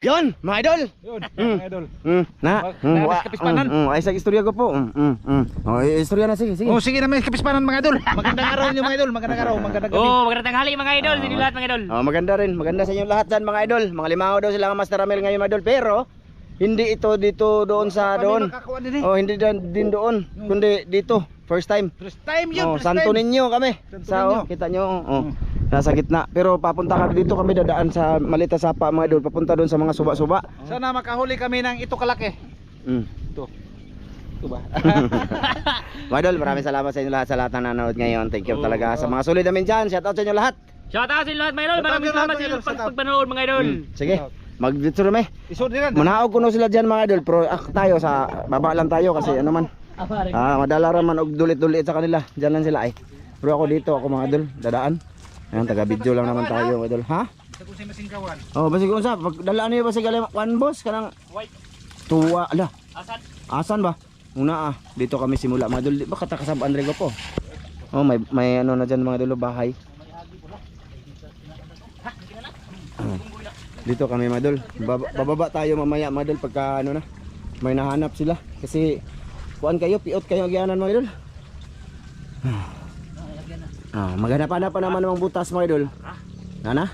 Yon, mga idol. Yun, mga idol. Kapispanan. Ay sa istorya ko po. Oh, istorya na sige. Oh, sige na may kapispanan mga idol. Magandang araw niyo mga idol, magandang araw, magandang gabi. Oh, magandang tanghali mga idol, sa inyo lahat mga idol. Oh, maganda rin. Maganda sa inyo lahat dyan mga idol. Mga limango daw sila ng Master Ramel ngayon mga idol, pero hindi ito dito doon sa doon. Oh, hindi din doon, kundi dito. First time. First time yun. Oh, Santo Niño kami. Sa kita nyo. Oh. Nasa gitna. Pero papunta kami dito, kami dadaan sa Malita Sapa mga idol, papunta doon sa mga suba-suba. Sana makahuli kami ng ito kalaki. Ito ba? Mga idol, maraming salamat sa inyo lahat, sa lahat na nanonood ngayon. Thank you talaga sa mga solid namin dyan. Shout out sa inyo lahat. Shout out sa inyo lahat mga idol, maraming salamat sa inyo pagpanood mga idol. Sige, mag-dito rin eh. Isod din. Manaog ko no sila dyan mga idol, pero tayo sa baba lang tayo kasi ano man. Madala raman og dulit-dulit sa kanila. Diyan lang sila eh. Pero ako dito, ako mga idol, dadaan. Ayan, taga-video lang naman tayo mga idol. Ha? Sa kusay masingkawan. Oh, basig unsa, pagdalaan niyo ba sa galing one boss kanang White. tuwa, ala. Asan? Asan ba? Una dito kami simula mga idol. Di ba katakasab Andrego po? Oh, may ano na diyan mga idol, bahay. Dito kami mga idol. Bababa tayo mamaya mga idol pagka ano na. May nahanap sila kasi kuan kayo, piot kayo agyanan mga idol. Maghanap-hanap pa naman ng butas mga idol. Nana?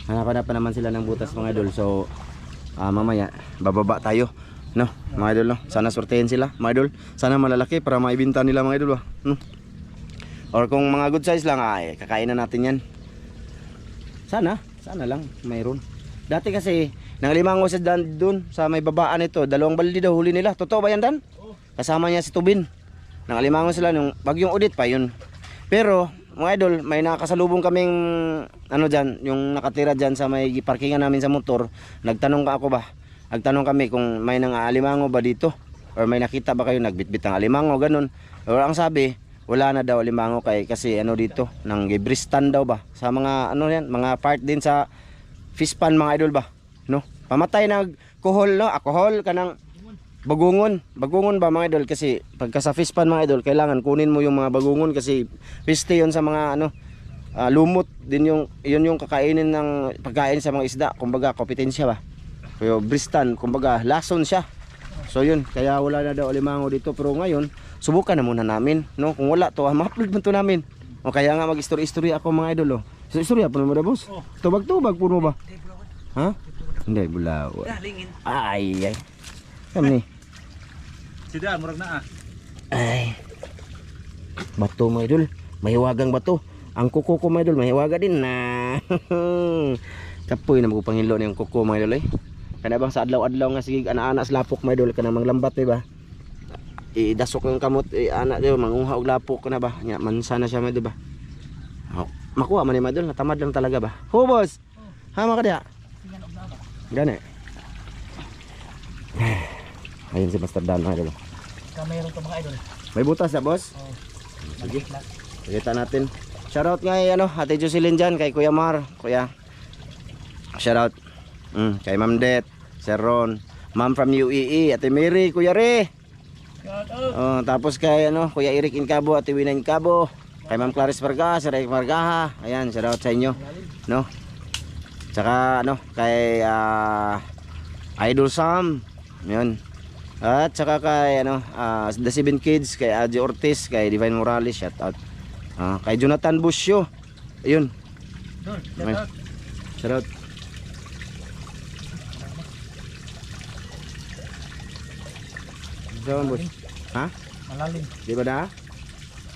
Hanap-hanap pa naman sila ng butas mga idol. So mamaya bababa tayo, no mga idol, no? Sana sortehin sila mga idol. Sana malalaki para maibenta nila mga idol ba, no? Or kung mga good size lang ay kakain na natin yan. Sana lang mayroon. Dati kasi nang limango sa doon sa may babaan ito, 2 balde daw huli nila. Totoo ba yan Dan? Kasama niya si Tubin. Nang limango sila nung bagyong Udit pa yun. Pero mga idol, may nakasalubong kaming ano dyan, yung nakatira dyan sa may parkingan namin sa motor. Nagtanong kami kung may nang alimango ba dito, or may nakita ba kayo nagbitbit ng alimango, ganun. Or ang sabi, wala na daw alimango kasi ano dito, nang gibristan daw ba sa mga ano yan, mga part din sa fish pan mga idol ba, no? Pamatay ng alcohol, no? Alcohol kanang bagungon ba mga idol, kasi pagka sa fish pan mga idol kailangan kunin mo yung mga bagungon kasi piste yun sa mga ano, lumot din yung kakainin ng pagkain sa mga isda, kumbaga kompetensya ba. Pero bristan, kumbaga lason siya. So yun, kaya wala na daw alimango dito, pero ngayon subukan na muna namin, no? Kung wala to, ma-upload man to namin. O kaya nga mag-story ako mga idol, oh. So istorya po naman na boss. Tubag-tubag puno ba? Ha? Hindi, bulaw. Ay. Kami. Sida, murag na Ay. Bato mga idol, mahiwagang bato. Ang kuko ko mga idol, mahiwaga din na. Kapoy na magpangilo na yung kuko mga idol eh. Kana bang sa adlaw-adlaw nga sige ana-ana sa lapok mga idol, kana manglambat ba? Idasok ng kamot, anak daw manguha og lapok kana ba? Nya mansa na siya mga idol ba? Makuha man ni mga idol, natamad lang talaga ba? Ho boss. Ha mga kadya. Gani. Ayun si Master Dan mga idol. Meron to mga idol. May butas na boss? Sige. Kita natin. Shoutout nga ano, Ate Jocelyn dyan, kay Kuya Mar, Kuya. Shoutout. Kay Ma'am Det, Sir Ron, Ma'am from UAE, Ate Mary, Kuya Re. Tapos kay ano, Kuya Eric Incabo, Ate Wina Incabo, kay Ma'am Clarice Vargas, Sir Eric Vargaha. Ayan, shoutout sa inyo, no? Tsaka ano, kay Idol Sam. 'Yun. At saka kay ano, The Seven Kids, kay Aji Ortiz, kay Divine Morales, shout out. Kay Jonathan Busyo. Ayun. Shout out. Jawan boss. Ha? malalim. Di ba da?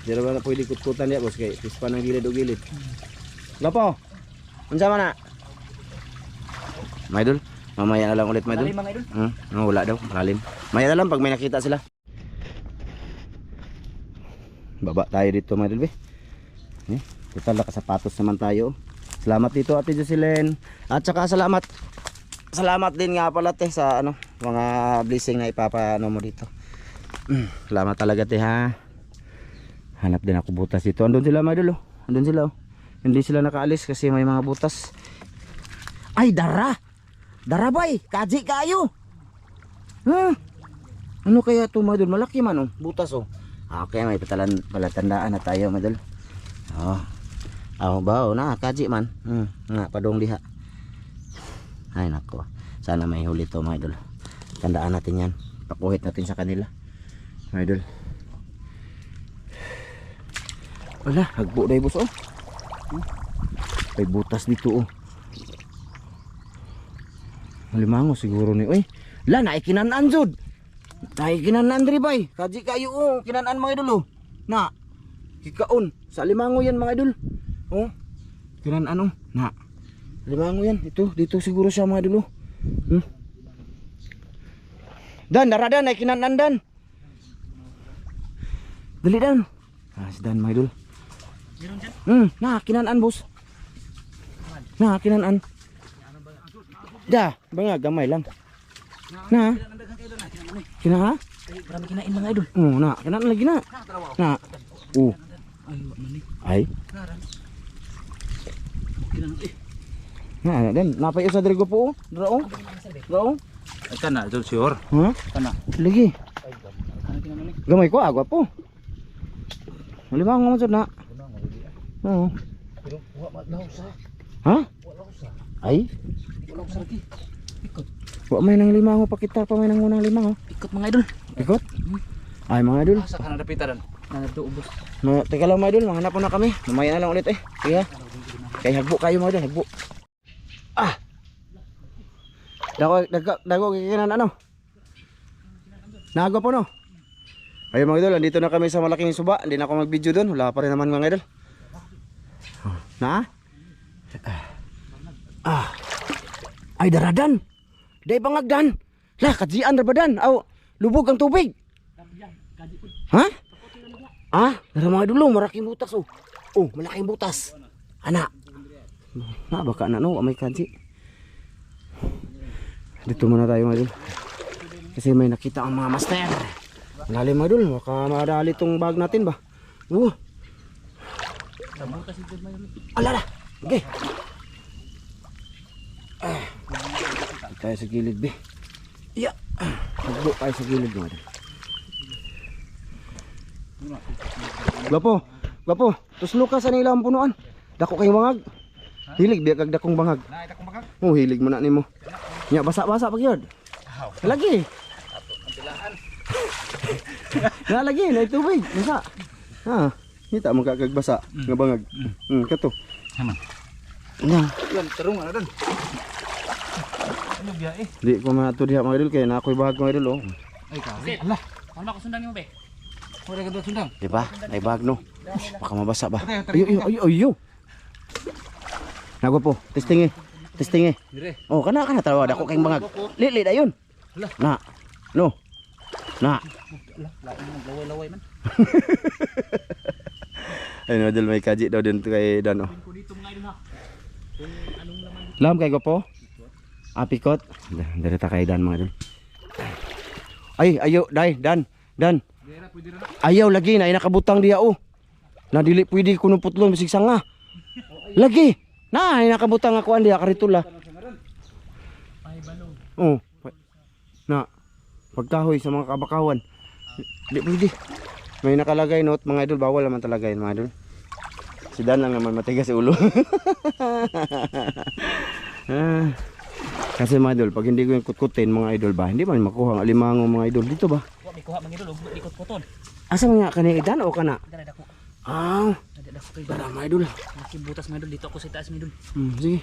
Di ba na pwede kutkutan niya boss, kay pispa ng gilid o gilid. Lapo. Unsa man na? My idol. Mamaya na lang ulit mga idol. Malalim mga idol. Wala daw, malalim. Mamaya na lang pag may nakita sila. Baba tayo dito mga idol. Total nakasapatos naman tayo. Salamat dito Ate Jocelyn. At saka salamat din nga pala te sa ano, mga blessing na ipapano mo dito. Salamat talaga te ha. Hanap din ako butas dito. Andun sila mga idol. Andun sila. Hindi sila nakaalis kasi may mga butas. Ay dara. Darabay, kaji kayo. Ano kaya ito mga idol? Malaki man butas oh. Okay, may palatandaan na tayo mga idol. Aw bao na kaji man. Nga padong diha. Ay nako. Sana may huli to mga idol. Tandaan natin yan. Pakuhit natin sa kanila. Mga idol. Wala, hagbo na boss oh. May butas dito oh. Malimango siguro ni. Uy, la na ikinanan jud. Na ikinanan diri bay. Kaji kayo oh, kinanan mga idol oh. Na. Kikaon sa limango yan mga idol. Oh. Kinanan oh. Na. Limango yan. Ito, dito siguro siya mga idol oh. Dan, daradan ay kinanan dan. Dali dan. Ah, si dan mga idol. Meron dyan? Nah, kinanan boss. Nah, kinanan. Da, banga gamay lang. Nah. Kina ha? Marami kinain mga idol. Oh, na, kinanan lagi na. Na. Oh. Ay. Nah, dan napay usa diri ko po. Dro. Dro. Ay kana idol sure. Ha? Kana. Lagi. Gamay ko agwa po. Malimang mo jud na. Oo. Pero wa law sa. Ha? Ay? Wala sa lagi. Ikot. Wa may nang limang pakita pa may nang unang limang. Ikot mga idol. Ikot? Ay mga idol. Asa kana dapitaran? Nanado ubos. No, teka lang mga idol, manghanap na kami. Mamaya na lang ulit eh. Kaya hagbo kayo mga idol, hagbo. Ah. Dago kikinan ano? Nago po no. Ayun mga idol, andito na kami sa malaking suba. Hindi na ako mag-video doon. Wala pa rin naman mga idol. Na? Ay daradan. Day bangagdan. Lah kajian rabadan. Aw, lubog ang tubig. Ha? Dara mga idol, malaking butas oh. Oh, malaking butas. Ana. Na baka na no, may kaji. Dito muna tayo mga idol. Kasi may nakita ang mga master. Lalim mga idol, baka madali tong bag natin ba. Alala. Okay. Tayo sa gilid be. Iya. Hagbo tayo sa gilid mga idol. Gwapo. Tuslo ka sa nilang punuan. Dako kay bangag. Hilig biya kag dakong bangag. Na ita ko makak. Oh, hilig mo na nimo. Nya basa-basa pag yun. Lagi. Na lagi na tubig. Basa. Ha. Kita mo kag basa nga bangag. Kato. Haman. Nya. Yan terung ana dan. Ano biya eh? Di ko maato diha mga idol kay na ako'y bahag mga idol oh. Ay ka. Allah. Ano ba kusundang mo be? Ora ka sundang. Di ba? Ay bahag no. Baka mabasa ba. Okay, Ayo. Nagwa po. Testing eh. Dire. Oh, kana tawa dako kay bangag. Lili dayon. Na. No. Na. Laway-laway man. Ayun idol may kaji daw din kay Dan oh. Ko dito mga idol ha. Kung anong laman dito. Lam kay gwapo. Pikot. Dari ta kay Dan mga idol. Ay, ayo dai Dan. Dira pwede ra. Ayaw lagi na nakabutang diha oh. Na dili pwede kuno putlon bisig sanga. Lagi. Na nakabutang ako an diha karitula. Ay balong. Oh. Na pagkahoy sa mga kabakawan. Di pwede. May nakalagay note mga idol, bawal naman talaga yun mga idol. Si Dan lang naman matigas sa ulo. Kasi mga idol, pag hindi ko yung kutkutin mga idol ba, hindi man makuha ang alimango mga idol dito ba? Wa may kuha mga idol, ikot puton. Asa mga kanina Dan o kana? Dala dako. Dala Dako kay para mga idol. Nakibutas mga idol dito ako sa taas mga idol. Sige.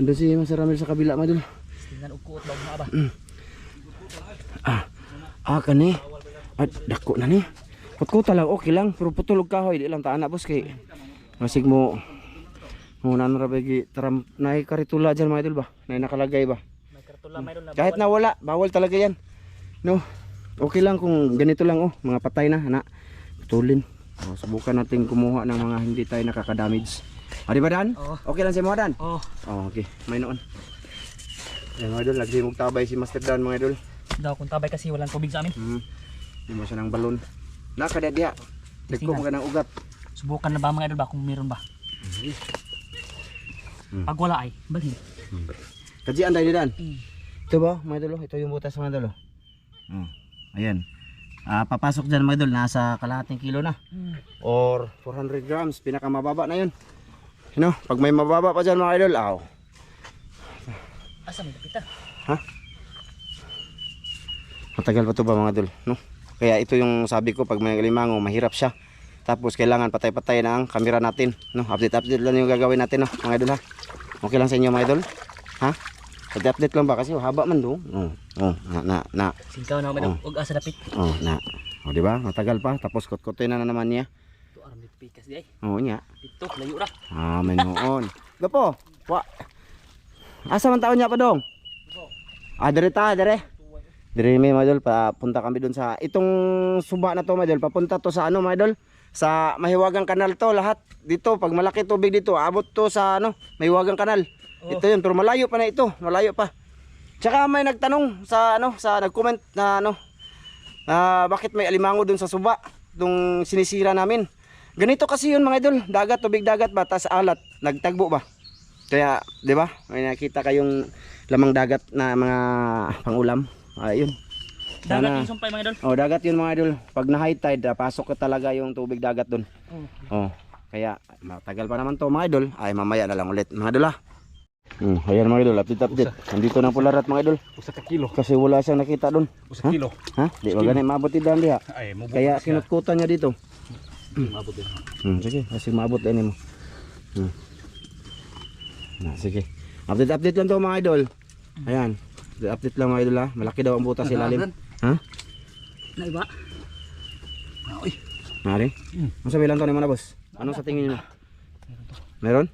Ando si Mas Ramil sa kabila mga idol. Tingnan og kuot ba mga ba. Kani. Dako na ni. Kutkuta lang okay lang, pero putulog kahoy di lang ta anak boss kay. Masig mo Munan ra bagi taram nay karitula diyan mga idol ba? Nay nakalagay ba? May kartula mayroon na. Kahit nawala, bawal talaga 'yan. No. Okay lang kung ganito lang oh, mga patay na ana. Putulin. Subukan natin kumuha ng mga hindi tayo nakaka-damage. Di ba Dan? Oo. Okay lang si mo Dan? Oh. Okay. May noon. Yan mga idol, nagsimog tabay si Master Dan mga idol. Daw kung tabay kasi walang tubig sa amin. Hindi mo siya ng balon. Nakada diha. Dagko mo ka ng ugat. Subukan na ba mga idol ba kung meron ba? Pag wala ay, balhin. Kajian tayo Dan. Ito ba mga idol? Ito yung butas mga idol. Ayan. Papasok dyan mga idol, nasa kalahating kilo na. Or 400 grams, pinakamababa na yun. no, pag may mababa pa dyan mga idol, aw. Asa may kapita? Ha? Matagal pa to ba mga idol, no? Kaya ito yung sabi ko, pag may alimango, mahirap siya. Tapos kailangan patay-patay na ang camera natin, no? Update lang yung gagawin natin, no, mga idol ha. Okay lang sa inyo mga idol? Ha? Update lang ba kasi haba man do. Na. Singkaw na madol. Ug asa dapit. Na. O di ba? Matagal pa tapos kutkutin na naman niya. To aram dito pikas di ay. Oo niya. Dito layo ra. May noon. Gapo. Wa. Asa man taon niya pa dong? Dire ta, dire. Dire may mga idol, papunta kami doon sa itong suba na to mga idol. Papunta to sa ano mga idol? Sa Mahiwagang Kanal to lahat. Dito pag malaki tubig dito, abot to sa ano, Mahiwagang Kanal. Ito yun, pero malayo pa na ito, malayo pa. Tsaka may nagtanong sa ano, sa nag-comment na ano, bakit may alimango dun sa suba, dong sinisira namin. Ganito kasi yun mga idol, dagat, tubig dagat ba, tas alat, nagtagbo ba. Kaya, di ba, may nakita kayong lamang dagat na mga pangulam. Ayun. Dagat yung sumpay mga idol. Oh, dagat yun mga idol. Pag na high tide, pasok ka talaga yung tubig dagat dun. Kaya, matagal pa naman to mga idol. Ay, mamaya na lang ulit mga idol ha. Ayan mga idol, update. Nandito na pula rat mga idol. Usa ka kilo. Kasi wala siyang nakita doon. Usa kilo. Ha? Di ba ganit maabot din diha. Ay, mo. Kaya kinutkutan niya dito. Maabot din. Sige, kasi maabot din mo. Sige. Update lang to mga idol. Ayan. Update lang mga idol ha. Malaki daw ang butas sa ilalim. Ha? Naiba. Oy. Mari? Ano sabi lang to ni mga boss? Ano sa tingin niyo? Meron?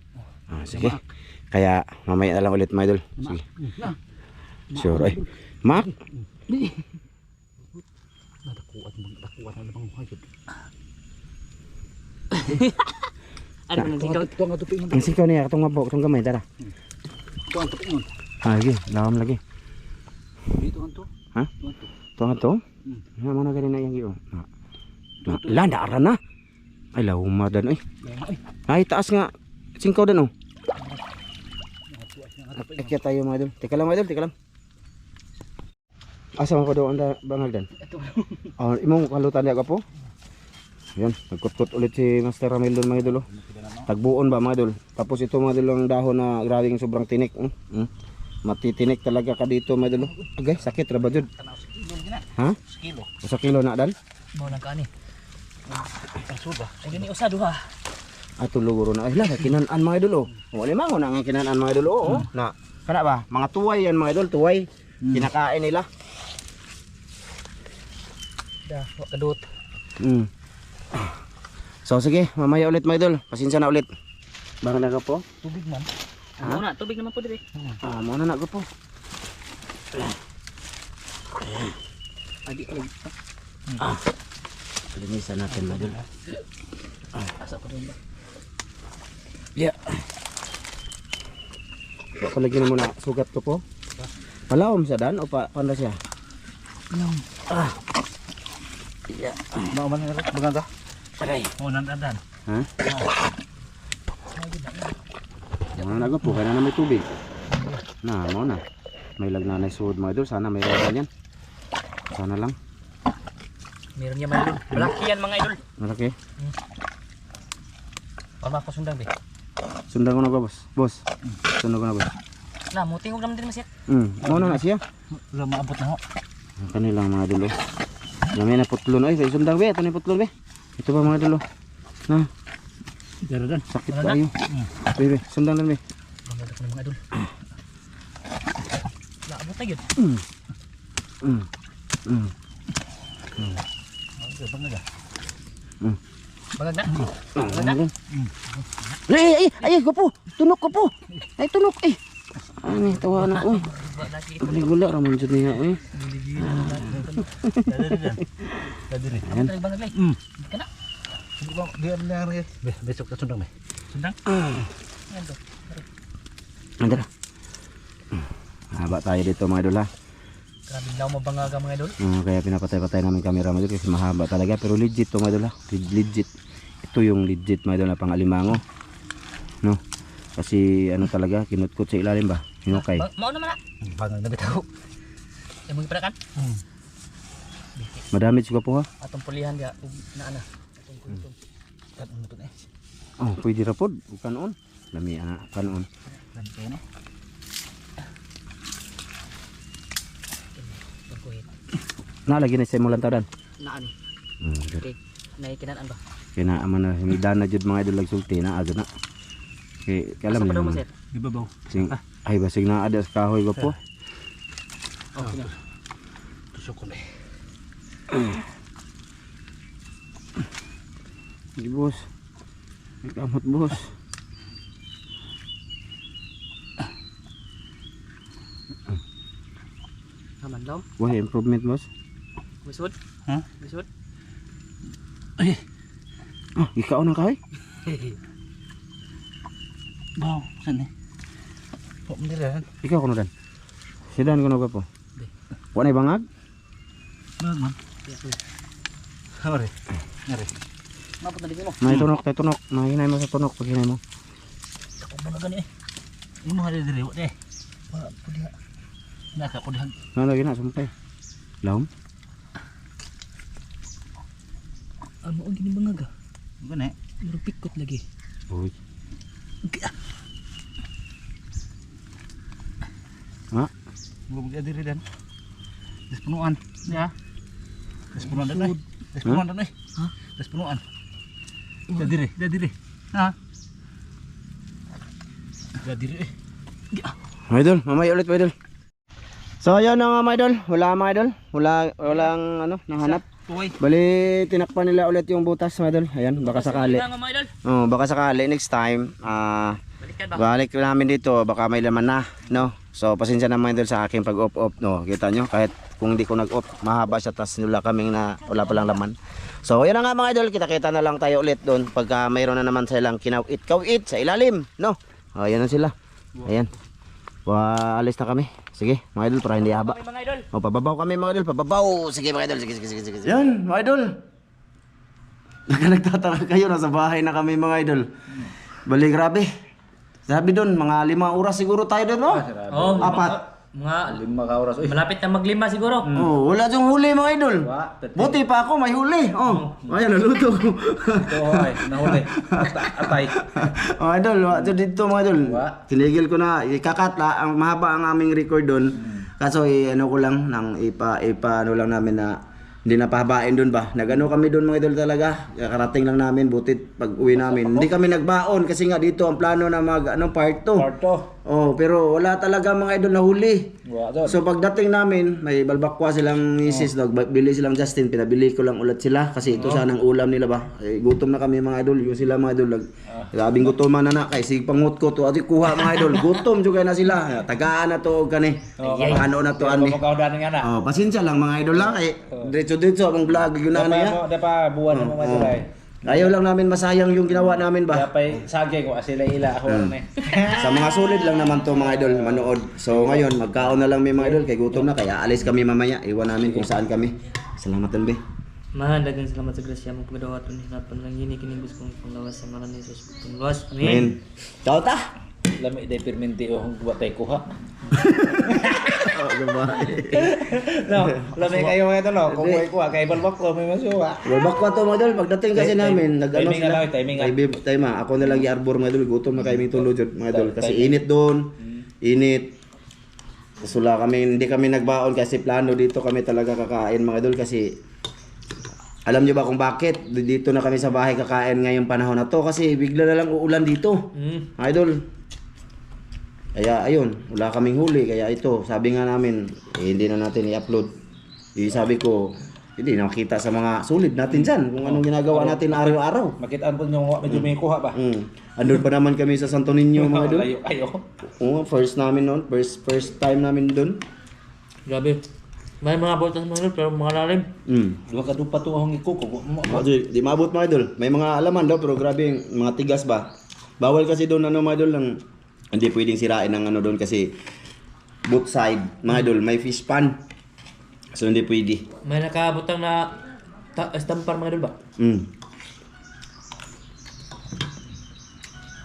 Sige. Kaya mamaya na lang ulit mga idol. Sige. Sure ay. Mak. Nadakuan na lamang hayop. Ano man singkaw? Tuang ato pingon. Ang sikaw niya katong mabok, katong gamay tara. Tuang ato pingon. Lagi, lawam lagi. Dito anto. Ha? Tuang to? Na mana gani na yang giyo. Landa ara na. Ay lawmadan ay. Ay taas nga singkaw dan oh. Akyat tayo mga idol. Teka lang mga idol, teka lang. Asa man ko daw anda bangagdan? Imong kalutan niya ka po? Yan, nagkutkot ulit si Master Ramil doon mga idol. Tagbuon ba mga idol? Tapos ito mga idol ang dahon na grabing sobrang tinik. Matitinik talaga ka dito mga idol. Agay, sakit ra ba jud? Ha? Kilo. Sa kilo na dal? Mo nang kaani. Suba. Ay gani usa duha. Ato luguro na. Ay la, kinaan mga idol oh. Wala mango na nga kinaan mga idol oh. Na, kana ba? Mga tuway yan mga idol, tuway. Kinakain nila. Da, wa kadot. So sige, mamaya ulit mga idol. Pasensya na ulit. Bang na ka po? Tubig man. Ano na, tubig naman po dire. Muna na ko po. Adi ko. Linisan natin mga idol. Asa pa rin ba? Yeah. Palagyan mo na sugat ko po. Palawom siya dan o panda siya? Palawom. Yeah. Mao man ra baganda. Aray. Oh nandan. Ha? Ano na po, kaya na may tubig. Na, mo na. May lagnanay suod mga idol. Sana may lagan yan. Sana lang. Meron niya mga idol. Malaki yan mga idol. Malaki. Pama ko sundang be. Sundan ko na ba boss? Boss. Sundan ko na boss. Na, mo tingog naman din masit. Mo na siya. Wala maabot na ho. Kanilang mga idol. Yami na putlon. Ay, sundang be. Ito na putlon be. Ito ba mga idol? Na. Daradan. Sakit tayo. Be, sundang lang be. Bangga ko mga idol. Naabot na yun. Bangag na. Bangag na. Ay, gopo. Tunok ko po. Ay, tunok. Ay. Ani, tawa na. Uy. Gula raman jud niya. Uy. Ayan. Bangag lay. Kana. Diyan na rin. Besok ka sundang may. Sundang. Ayan to. Andara. Haba tayo dito mga idol ha. Grabe daw mabangaga mga idol. Kaya pinapatay-patay namin camera mga idol kasi mahaba talaga. Pero legit to mga idol ha. Legit. Ito yung legit mga idol na pang-alimango. No? Kasi ano talaga, kinutkot sa ilalim ba? Hinukay. Mao naman na. Bangang na bitaw. Ay mo iparakan. Madamage ko po ha. Atong pulihan dia ug naa na. Atong kulitong. Kan ano to eh. Oh, pwede ra pod. Bukan on. Lami kanon. Ganito na. Pagkuhit. Lagi na sa mulan tawdan. Naan. Good. Okay. Naikinaan ba? Kaya aman na himigdan na jud mga idol sulti na agad na. Kaya alam Asa pa daw mo, niyo. sir? Ibabaw. Sing ay basig na ada sa kahoy ba po? Okay na. Tusok ko na eh. Di bos. May kamot bos. Haman daw. Wah, improvement bos. Busod. Ha? Busod. Ay, Ah, ikaw nang kahoy? baw. Saan eh? Oh, madiran. Ikaw kuno dan. Sidan kuno ba po? Wa na bangag? Bang, man. Hore. Hore. Mapot na din mo. May tunok, tay tunok. Mahinay mo sa tunok pag hinay mo. Ako ba na gani eh? Ini mo hali diri, wala eh. Wala, pudi ha. Naka, pudi ha. Lagi na sumpay. Lahom. Ano ang gini bangag ah? Gani eh. Murag pikot lagi. Uy. Okay ah. Ha? Bugad diri dan. Despunuan. Ya. Despunuan dan eh. Despunuan dan eh. Ha? Despunuan. Dah diri. Ha. Dah diri eh. Mga idol, mamaya ulit mga idol. So ayun na nga mga idol. Wala mga idol. Walang ano, nahanap. Tuway. Bali tinakpan nila ulit yung butas mga idol. Ayan, baka sakali. Nga mga idol. Oh, baka sakali next time. Balikan ba? Balik namin dito, baka may laman na, no? So pasensya na mga idol sa aking pag-off, no? Kita nyo, kahit kung di ko nag-off, mahaba siya, tas nula kaming na wala palang laman. So yan na nga mga idol, kita-kita na lang tayo ulit doon pagka mayroon na naman silang kinawit-kawit sa ilalim, no? Oh, ayan na sila. Ayan. Alis na kami. Sige, mga idol, para hindi haba. Kami mga idol. Oh, pababaw kami mga idol, pababaw. Sige mga idol, sige. Yan, mga idol. Nagtataka kayo, nasa bahay na kami mga idol. Bali, grabe. Sabi doon, mga 5 oras siguro tayo doon, no? Oh, 4. Mga 5 ka oras. malapit na maglima siguro. Oh, wala yung huli mga idol. Buti pa ako, may huli. Oh, ayan, naluto ko. Ay, nahuli. Atay. Oh, idol, dito mga idol. Tinigil ko na, ikakatla, ang mahaba ang aming record doon. Kaso ano ko lang, nang ano lang namin na hindi na pahabain doon ba. Nagano kami doon mga idol talaga. Karating lang namin, butit pag uwi namin. Hindi kami nagbaon kasi nga dito ang plano na part 2. Oh, pero wala talaga mga idol na huli. So pagdating namin, may balbakwa silang misis, bili silang Justin, pinabili ko lang ulit sila kasi ito sanang ulam nila ba. Eh, gutom na kami mga idol, yung sila mga idol. Labing gutom na na kay sig pangut ko to, ati kuha mga idol. Gutom juga na sila. Tagaan na to kani. Ano na to ani. Oh, pasensya lang mga idol lang kay diretso ang vlog yun na niya. Dapat buwan mo mga Ayaw lang namin masayang yung ginawa namin ba. Dapat sagay ko sila ila ako na. Sa mga solid lang naman to mga idol manood. So ngayon magkaon na lang may mga idol kay gutom na kaya alis kami mamaya. Iwan namin kung saan kami. Salamat din be. Daghang salamat sa grasya mo kumadawa aton ni napan lang hini kini gusto kong panglawas sa ngalan ni Jesus. Panglawas. Amen. Amen. Ciao ta. Lami day perminti o buat tay kuha. Oh, gumay. No, lami kayo mga ito no. Kung kuha kuha kay balbak ko may masuwa. Walbak pa to mga idol pagdating kasi namin nag-ano timing sila. lang, timing. Time ako na lang i-arbor mga idol. Gutom na kami tulog jud mga idol kasi init doon. Init. Sula kami, hindi kami nagbaon kasi plano dito kami talaga kakain mga idol kasi alam niyo ba kung bakit dito na kami sa bahay kakain ngayong panahon na to kasi bigla na lang uulan dito. Mga idol. Kaya ayun, wala kaming huli kaya ito, sabi nga namin, hindi na natin i-upload. Sabi ko, hindi nakita sa mga sulit natin dyan kung anong ginagawa natin araw-araw. Makitaan po nyo medyo may kuha ba? Andun pa naman kami sa Santo Niño mga idol. Layo kayo. Oo, first namin noon, first time namin doon. Grabe. May mga botas mga idol pero mga lalim. Dua ka dupa to ang ikuko. Di maabot mga idol. May mga alaman daw pero grabe yung mga tigas ba. Bawal kasi doon ano mga idol lang. Hindi pwedeng sirain ng ano doon kasi both side mga idol may fish pan. So hindi pwede. May nakabutang na estampar mga idol ba?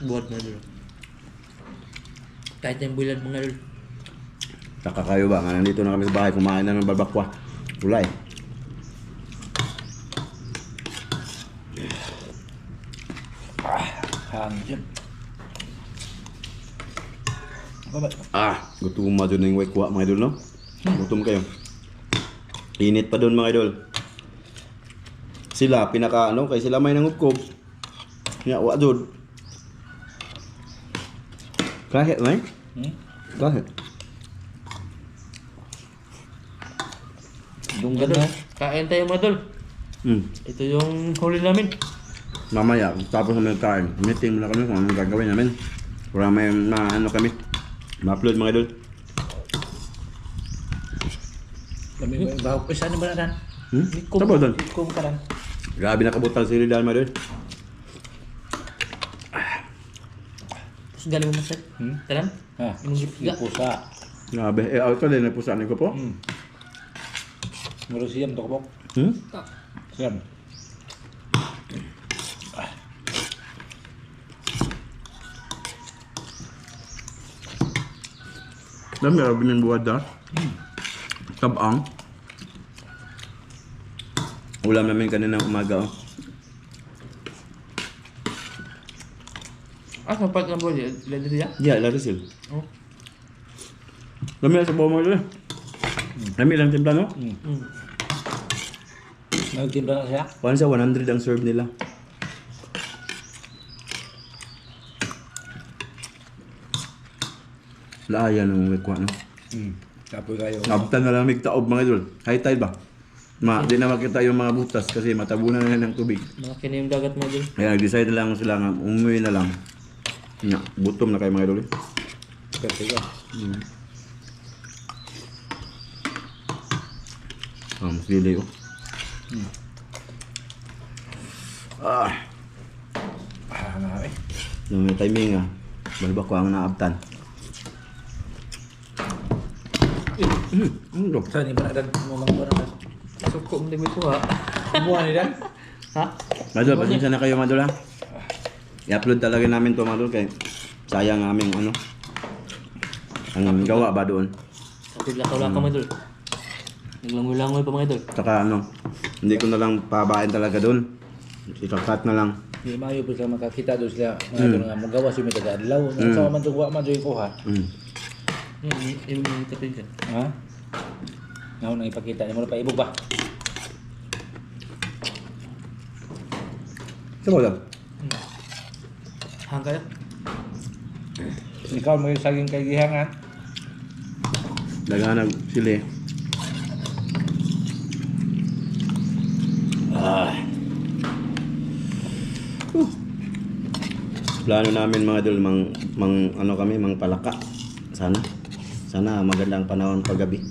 Buhat mga idol. Kahit yung bulan mga idol. Saka kayo ba nga nandito na kami sa bahay kumain na ng balbakwa. Wala eh. Hangin. Baba. Gutom doon na yung waikwa mga idol, no? Gutom kayo. Init pa doon mga idol. Sila, pinaka ano, kay sila may nangubkob. Wa doon. Kahit, may? Kahit. Dunggan Idol, na. kain tayo mga idol. Ito yung huli namin. Mamaya, tapos namin kain. Meeting muna kami kung anong gagawin namin. Para may ano kami. Ma-upload mga idol. Kami bago pa saan ba na? Tapo doon. Kum ka lang. Grabe nakabutal si Ridal mga idol. Tapos galing mo masay. Tanan? Ha. Imong gipiga. Pusa. Grabe. Ito din nagpusanin ko po. Muro siyam tokbok. Siyam. Dami araw binimbuhat da. Tabang. Ulam namin kanina umaga. Oh. Sapat lang po dyan. Leather ya? Yeah, larisil. Oh. Dami sa bawang mga idol. Dami lang timpla, no? Nagtimpla na siya. Paano sa 100 ang serve nila? Laaya ng wikwa, no? Kapoy kayo. Nabtan na lang taob mga idol. High tide ba? Di na makita yung mga butas kasi matabunan na ng tubig. Mga kini yung dagat mga idol. Kaya nag-decide na lang sila nga umuwi na lang. Nga, gutom na kayo mga idol. Kapoy ka. Mas dili oh. Marami. Nung may timing ah. Balba ko ang naabtan. Saan iba na dan mo mga barang. Suko mo dito ha. Kumuha ni dan. Ha? Madol, pasensya na kayo Madol ha. I-upload talaga namin to Madol kay sayang ang aming ano. Ang gawa ba doon. Kapit lakaw-lakaw mga idol. Naglangoy-langoy pa mga idol. Saka ano, hindi ko na lang pabain talaga doon. Ikakat na lang. Di mayo po sila makakita doon sila. Mga doon nga magawa si may taga-adlaw. Ang sama man doon wa man doon ko ha. Yung tapin dyan. Ha? Ngayon nang ipakita niya mo na pa ibog ba? Sabo lang. Hangga yan. Ikaw mo yung saging kay Gihangan. Daganag sili. Plano namin mga idol ano kami mang palaka. Sana magandang panahon paggabi.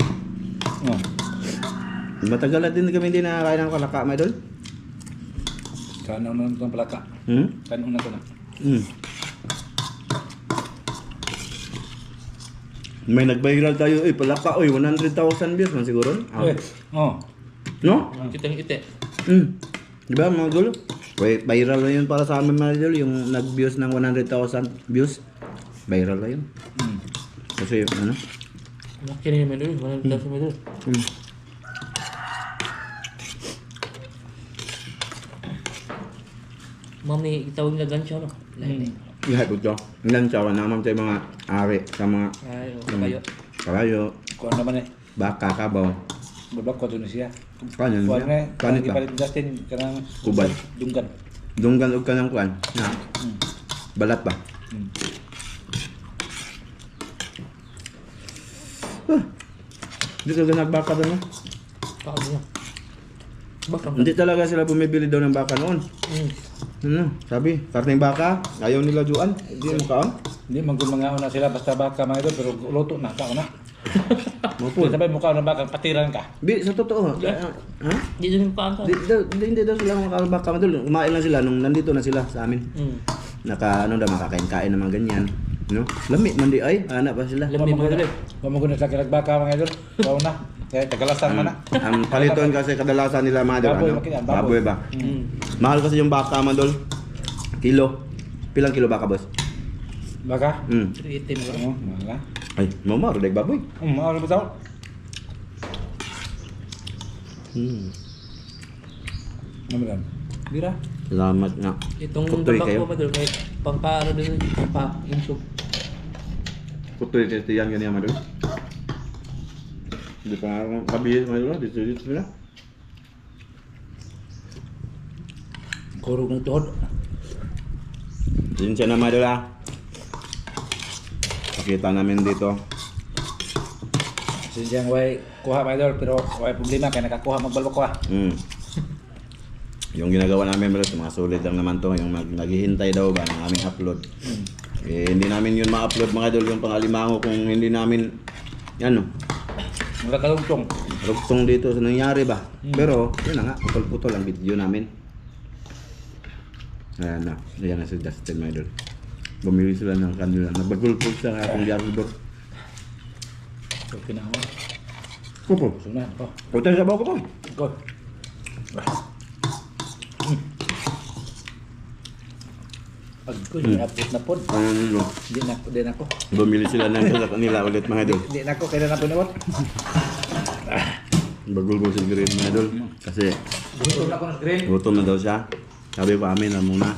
Oh. Matagal na din kami hindi nakakain ng palaka mga idol. Kano na itong palaka. Kano na ito na. May nag-viral tayo, palaka, 100,000 views man siguro. Oh. No? Kitang ite. Diba mga idol? Viral na yun para sa amin mga idol, yung nag-views ng 100,000 views. Viral na yun. Kasi ano? Laki na yung mga idol. Walang tayo mga idol. Mami, itawag na gansya no? Lain eh. Lahat ito. Ilan siya, naman tayo mga ari sa mga Ay, kayo. kalayo, Kung ano naman eh. baka, kabaw. Babak ko doon siya. Kanan Kuhan niya. nga. Kanit Kanit ba? palit Justin. Kanang Kubad. Dunggan. Dunggan og kanang kuan. Na. Balat ba? Dito ka nagbaka doon. No? Paano niya? Baka. Hindi talaga sila bumibili daw ng baka noon. Sabi, karneng baka, ayaw nila juan. Hindi mo kaon. Hindi, magkumangaon na sila basta baka mga idol. Pero luto na. Tako na. Mapul. Sabay mukha ng baka. Patiran ka. Bi, sa totoo. Ha? Di doon yung paanta. Hindi daw sila mga baka madul. Umain lang sila nung nandito na sila sa amin. Makakain-kain ng mga ganyan. No? Lami man di ay, anak pa sila. Lami mga idol. Pamagunan sa kinagbaka mga idol. Wow na. Kaya tagalasan man na. Ang paliton kasi kadalasan nila mga Baboy, ano? makinig, Baboy baboy. ba? Mahal kasi yung baka madol. Kilo. Pilang kilo baka boss? Baka? 380 mga idol. Oo, mahal na. Ay, mamar, dahil baboy. Mahal ba tao? Ano ba? Bira? Salamat nga. Itong Kutoy tabak kayo. ko mga idol. May pampaano din. Pampa-insog. Puto yung testiyan ganyan mga idol. Hindi pa nga kabihis mga idol. Dito sila. Kurog ng tuhod. Yun siya na mga idol Pakita namin dito. Siya way kuha mga idol pero way problema kaya nakakuha magbalok ko Yung ginagawa namin bro, mga solid lang naman to. Yung naghihintay daw ba ng aming upload. Eh, hindi namin yun ma-upload mga idol. Yung pangalimango kung hindi namin yan Wala kalugtong. rugtong dito sa nangyari ba. Pero yun na nga, putol-putol ang video namin. Ayan na si Justin mga idol. Bumili sila ng kanila. Nagbagulpog sa akong Jarlbor. Okay na ako. Kupo. Sunod ko. Putal sa bako po. Go. Pag ko, hindi napot na pod. Di na ako. Bumili sila ng sa kanila ulit mga idol. Di na ako, kailan na po na pod. Bagulbo si Green mga idol. Kasi Gusto na ako ng green. gutom na daw siya. Sabi pa amin na muna.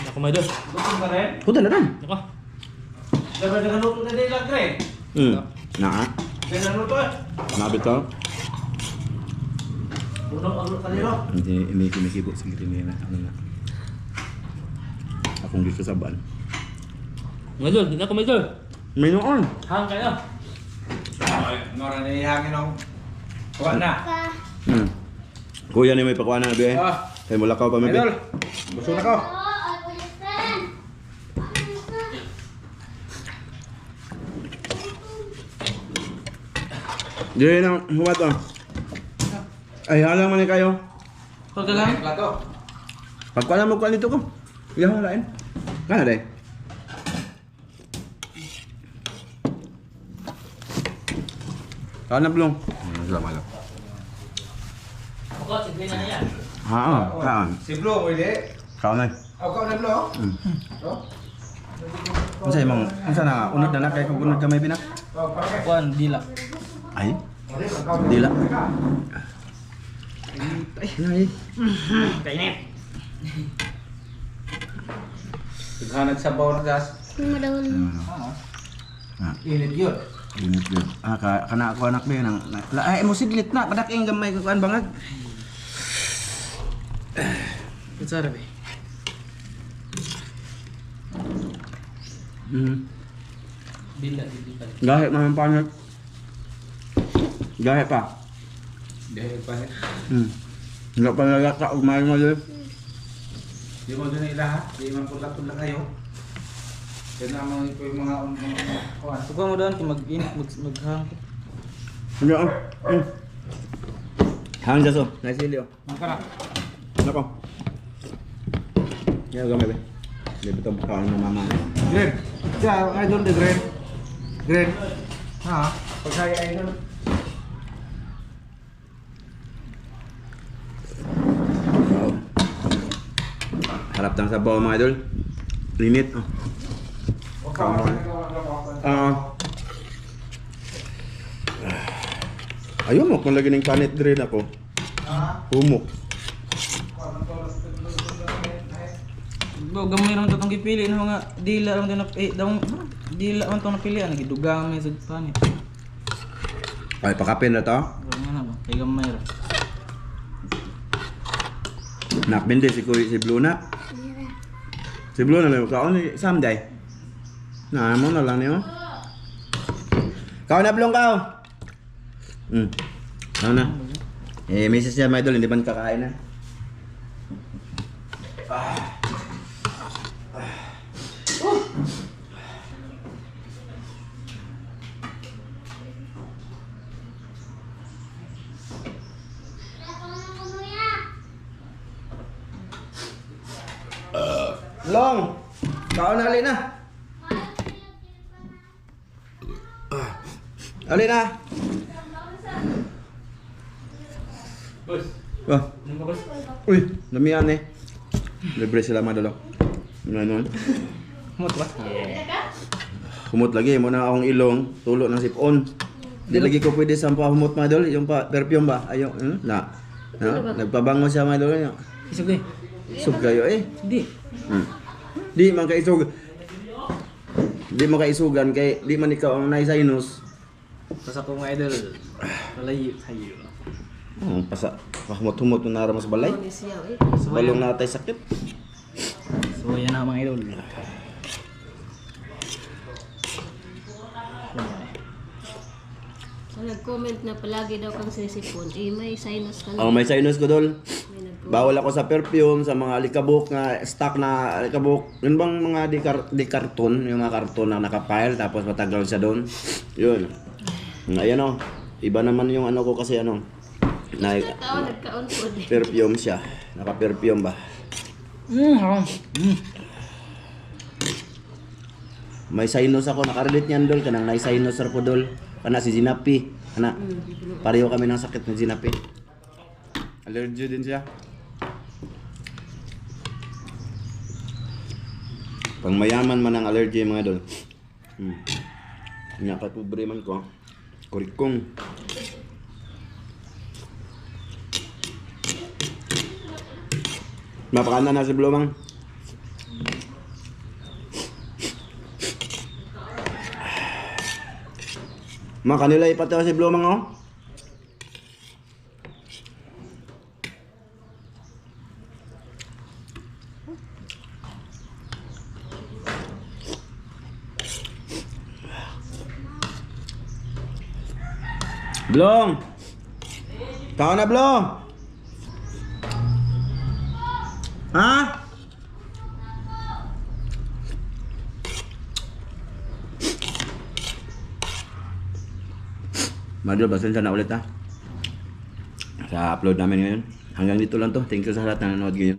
Ako may idol. Gusto na rin. Puta na rin. Ako. Dapat na luto na din lang green. Naa. Green na luto eh. Nabit to. Unang aglo kanilo. Hindi kinikibo si Green na. Ano na. Akong gusto sa ban. Mga idol, hindi ako may idol. May noon. Hang kayo. Mara na ihangin ako. Kuha na. Kuya ni may pakuha na be. Ah. Kay mula ka pa may be. Idol. Gusto na ko. Diyan na huwag to. Ay halang man kayo. Huwag ka lang. Plato. Pagkuha mo kuha nito ko. Iya halain. Kana dai. Kana belum? Selamat malam. Ako, si Green na yan. Kaan. Si Blue, pwede. Kaon na. Ako na Blue. Unsa imong unsa na unod na kay kung unod ka may binak? Kuan, dila. Ay. Dila. Ay. Kainit. Naghanag sa bawang gas. Init yun. Init yun. Kana ako anak ba yun. Ay, mo sidlit na. Padaking gamay ko kuan bangag. Ito arabe. Dila, dila. Gahe naman pangat. Gahe pa. Dahil pa. Enggak pa nalaka og may mo dito. Di mo doon ilaha. Di man pula-pula kayo. Yan naman ito yung mga kuhan. Suka mo doon, kung mag-init, maghang. Hindi oh. Hang jaso. Naisili oh. Mangkara. Nako. Ya gamay ba. Di betul kaon ng mama. Green. Siya, idol de Green. Green. Ha? Pag saya idol. Wow. Harap tang sabaw mga idol. Limit oh. Ayaw mo kung lagi ng kanit green ako. Humok. Gamay lang itong gipili ng mga dila lang ito dila lang itong napili. Nagidugang may sagpan eh. Ay, pakapin na to. Ganyan na ba? Kaya gamay lang. Nakbindi si Blue na. Si Blue na lang kaon ni Samday. Na mo na lang niyo. Kaon na Blue kao. Ano na? Eh, misis niya mga idol, hindi man kakain na. Long! Kaon na, alin na! Alin na! Boss, Oh, ano ka boss? uy, damihan eh. Libre sila mga dalaw. Ano? Humot ba? Humot lagi, mo na akong ilong, tulo ng sipon. Di lagi ko pwede sa humot mga dalaw, yung perfume ba? Ayaw, na. Nagpabango siya mga dalaw. Isog eh. Sub kayo eh. Hindi. Di man ka isog. Di mo kaisugan kay di man ikaw ang naisinus. Tapos ako mga idol, malayo tayo. Pasa humot-humot na nara mas balay. Ni siya eh. Balong natay sakit. So yan na mga idol. So nag-comment na palagi daw kang sisipon. Eh may sinus ka na. Oh, may sinus ko dol. May nag-comment. Bawal ako sa perfume, sa mga alikabok na stock na alikabok. Yun bang mga di-karton, yung mga karton na nakapile tapos matagal siya doon. Yun. Ayan o. Iba naman yung ano ko kasi ano. Nagkaon po din. Perfume siya. Naka-perfume ba? May sinus ako, nakarelate niyan dol. Kanang na-sinus ako dol. Kana si Zinapi. Kana. Pareho kami ng sakit ng Zinapi. Allergy din siya. Pang mayaman man ang allergy mga dol. Nga pobre man ko. Kurikong. Mapakanda na si Blumang. Kanila ipataw si Blumang oh. Blong! Tao na, Blong! Ha? Madol, pasensya na ulit ha. Sa upload namin ngayon. Hanggang dito lang to. Thank you sa lahat na nanonood ngayon.